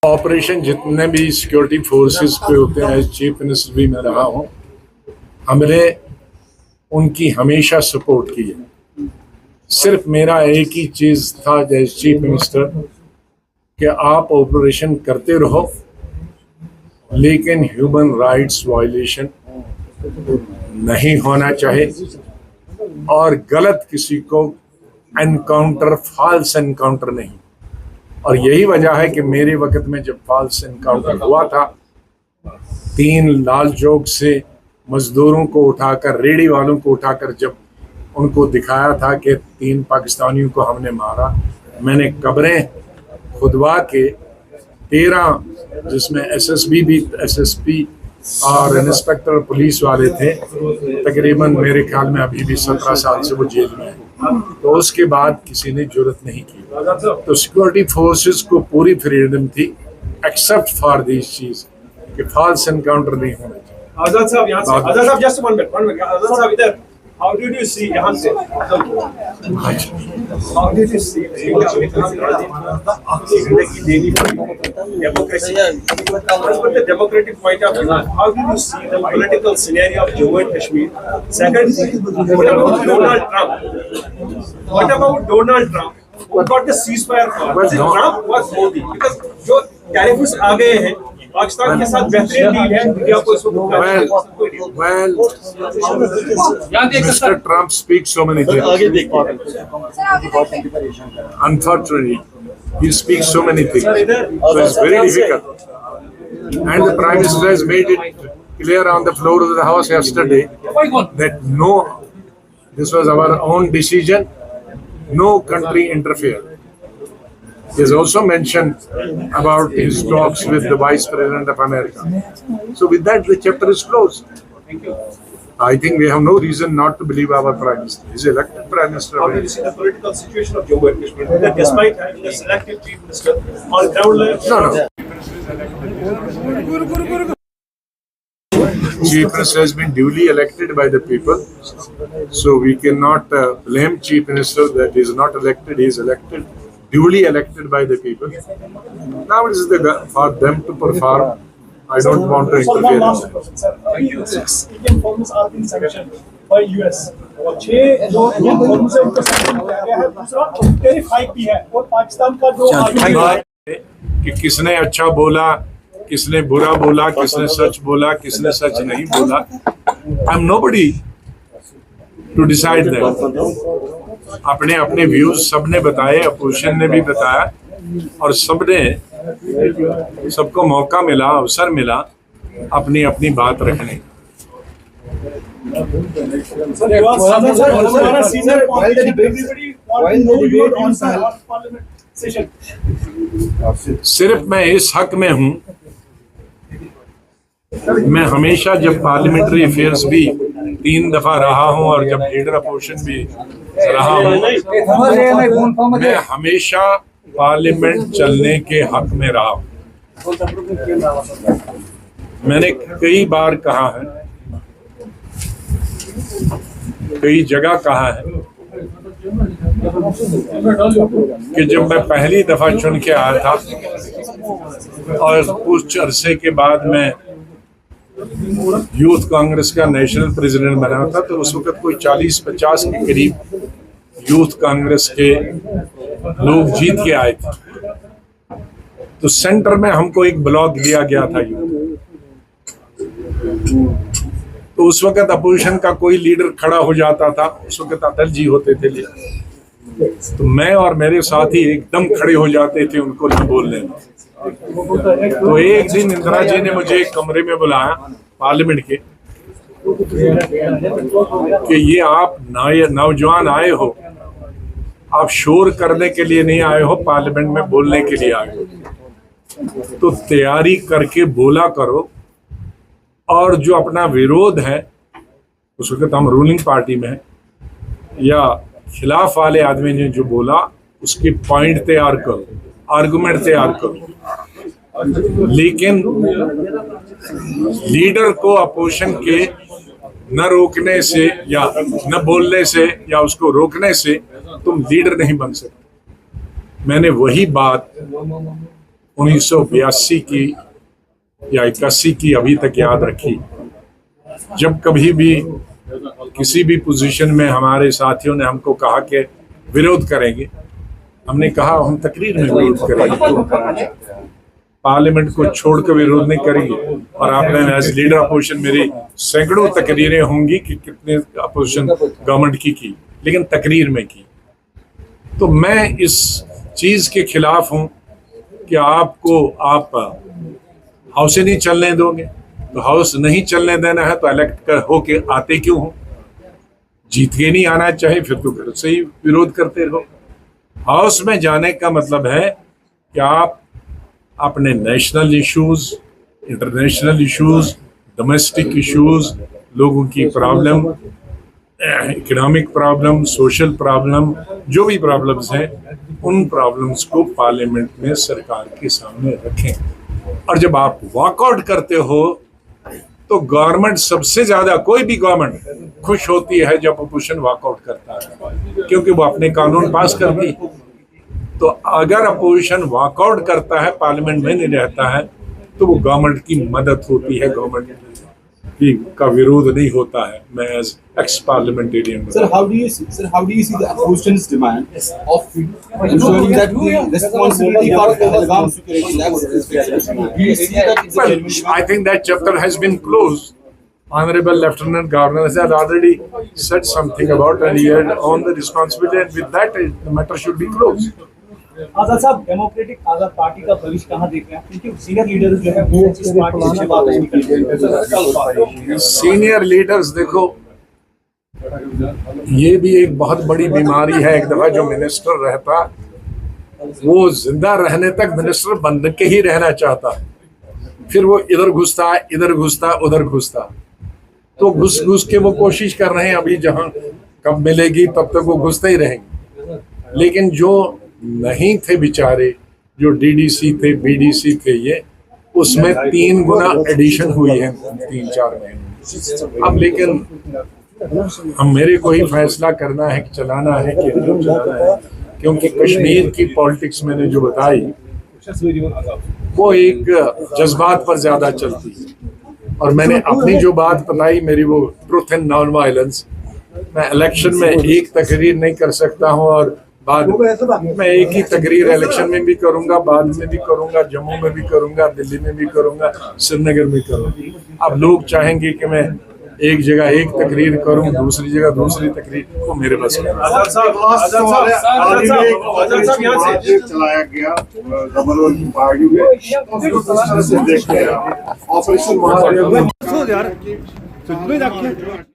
Operation जितने भी security forces पे होते हैं, एज चीफ मिनिस्टर भी मैं रहा हूँ, हमने उनकी हमेशा सपोर्ट की है। सिर्फ मेरा एक ही चीज था एज चीफ मिनिस्टर कि आप ऑपरेशन करते रहो, लेकिन ह्यूमन राइट्स वायलेशन नहीं होना चाहिए और गलत किसी को एनकाउंटर, फॉल्स एनकाउंटर नहीं। और यही वजह है कि मेरे वक्त में जब फॉल्स एनकाउंटर हुआ था, 3 लाल चौक से मजदूरों को उठाकर, रेडी वालों को उठाकर जब उनको दिखाया था कि 3 पाकिस्तानियों को हमने मारा, मैंने कब्रें खुदवा के 13 जिसमें एसएसपी और इंस्पेक्टर पुलिस वाले थे, तकरीबन मेरे ख्याल में अभी भी 17 साल से वो जेल में है, तो उसके बाद किसी ने जुर्रत नहीं की। तो सिक्योरिटी फोर्सेस को पूरी फ्रीडम थी एक्सेप्ट फॉर दिस चीज कि फॉल्स एनकाउंटर नहीं होना चाहिए। आजाद साहब यहाँ से, आजाद साहब जस्ट 1 मिनट, आजाद साहब इधर, how did you see यहाँ से, how did you see the democratic point of view, how did you see the political scenario of Jammu and Kashmir? Second, what about Donald Trump? What about Donald Trump? Who got the ceasefire for? Was it Trump or Modi? Because जो tariffs आ गए हैं, पाकिस्तान के साथ बेहतरीन deal है, India को इसको Mr. Trump speaks so many things. Unfortunately, he speaks so many things. So it's very difficult. And the Prime Minister has made it clear on the floor of the House yesterday that no, this was our own decision, no country interfered. He has also mentioned about his talks with the Vice President of America. So with that, the chapter is closed. I think we have no reason not to believe our Prime Minister. He's elected Prime Minister. How do you see the political situation of Jammu and Kashmir? That despite having a selected Chief Minister on ground level... Chief Minister has been duly elected by the people. So we cannot blame Chief Minister that he is not elected. He is elected. Duly elected by the people. Now it is for them to perform. I don't want to interfere. One last question, sir. 3 Indian firms are being sanctioned by US. 6 जो Indian firms है उनको sanction किया गया है, दूसरा tariff hike भी है, और पाकिस्तान का जो कि किसने अच्छा बोला, किसने बुरा बोला, किसने सच बोला, किसने सच नहीं बोला. I am nobody to decide that. अपने अपने व्यूज सबने बताए, अपोजिशन ने भी बताया, और सबको मौका मिला, अवसर मिला अपनी अपनी बात रखने का. सिर्फ मैं इस हक में हूं, मैं हमेशा जब पार्लियामेंट्री अफेयर्स भी 3 दफा रहा हूं और जब लीडर अपोजिशन भी रहा हूं, मैं हमेशा पार्लियामेंट चलने के हक में रहा हूं. मैंने कई बार कहा है, कई जगह कहा है कि जब मैं पहली दफा चुन के आया था और कुछ अरसे के बाद मैं यूथ कांग्रेस का नेशनल प्रेसिडेंट बना था, तो उस वक्त कोई 40-50 के करीब यूथ कांग्रेस के लोग जीत के आए थे. तो सेंटर में हमको एक ब्लॉक दिया गया था यूथ. तो उस वक्त अपोजिशन का कोई लीडर खड़ा हो जाता था, उस वक्त अटल जी होते थे, तो मैं और मेरे साथी एकदम खड़े हो जाते थे उनको न बोलने में. तो एक दिन इंदिरा जी ने मुझे एक कमरे में बुलाया पार्लियामेंट के कि ये आप नौजवान आए हो, आप शोर करने के लिए नहीं आए हो, पार्लियामेंट में बोलने के लिए आए हो, तो तैयारी करके बोला करो. और जो अपना विरोध है, उस वक्त हम रूलिंग पार्टी में, या खिलाफ वाले आदमी ने जो बोला उसके पॉइंट तैयार करो, आर्गुमेंट तैयार करो. लेकिन लीडर को अपोजिशन के न रोकने से या न बोलने से या उसको रोकने से तुम लीडर नहीं बन सकते. मैंने वही बात 1982 की या 81 की अभी तक याद रखी। जब कभी भी किसी भी पोजीशन में हमारे साथियों ने हमको कहा कि विरोध करेंगे, हमने कहा हम तकरीर में विरोध करेंगे, पार्लियामेंट को छोड़कर विरोध नहीं करेंगे। और आपने एज लीडर अपोजिशन मेरी सैकड़ों तकरीरें होंगी कि कितने अपोजिशन गवर्नमेंट की, लेकिन तकरीर में की। तो मैं इस चीज के खिलाफ हूं कि आप हाउस से नहीं चलने दोगे, तो हाउस नहीं चलने देना है तो इलेक्ट कर होके आते क्यों हो? जीत के नहीं आना चाहिए, फिर तो घर से ही विरोध करते रहो। हाउस में जाने का मतलब है कि आप अपने national issues, international issues, domestic issues, लोगों की problem, economic problem, social problem, जो भी प्रॉब्लम्स हैं, उन प्रॉब्लम्स को पार्लियामेंट में सरकार के सामने रखें। और जब आप वॉकआउट करते हो तो गवर्नमेंट सबसे ज्यादा, कोई भी गवर्नमेंट खुश होती है जब अपोजिशन वॉकआउट करता है, क्योंकि वो अपने कानून पास करती। तो अगर अपोजिशन वॉकआउट करता है, पार्लियामेंट में नहीं रहता है, तो वो गवर्नमेंट की मदद होती है, गवर्नमेंट का विरोध नहीं होता है। मैं as ex parliamentarian. Sir, how do you see the opposition's demand of ensuring that the responsibility for Pahalgam security lapse is fixed? Do you see that it's a Well, genuine I think that chapter has been closed. Honorable Lieutenant Governor has already said something about and he had on the responsibility, and with that the matter should be closed. आजाद साहब, democratic आजाद party का भविष्य कहाँ देख रहे हैं? क्योंकि senior leaders जो है वो इस पार्टी से वापस निकल गए। सीनियर लीडर्स, देखो ये भी एक बहुत बड़ी बीमारी है। एक दफा जो मिनिस्टर रहता वो जिंदा रहने तक मिनिस्टर बन के ही रहना चाहता, फिर वो इधर घुसता उधर घुसता, तो घुस घुस के वो कोशिश कर रहे हैं अभी, जहां कब मिलेगी तब तक वो घुसते ही रहेंगे। लेकिन जो नहीं थे बेचारे, जो डीडीसी थे, बीडीसी थे, ये उसमें 3 गुना एडिशन हुई है 3-4 महीने। अब लेकिन मेरे को ही फैसला करना है कि चलाना है कि नहीं चलाना है, क्योंकि कश्मीर की पॉलिटिक्स मैंने जो बताई वो एक जज्बात पर ज्यादा चलती है। और मैंने अपनी जो बात बताई, मेरी वो ट्रुथ एंड नॉन वायलेंस, मैं इलेक्शन में एक तकरीर नहीं कर सकता हूँ और बाद मैं एक ही तकरीर इलेक्शन में भी करूंगा, बाद में भी करूंगा, जम्मू में भी करूंगा, दिल्ली में भी करूंगा, श्रीनगर में करूंगा। अब लोग चाहेंगे कि मैं एक जगह एक तकरीर करूं, दूसरी जगह दूसरी तकरीर, वो मेरे बस में। आजाद साहब यहाँ से चलाया गया गवर्नर की पार्टी में, ऑपरेशन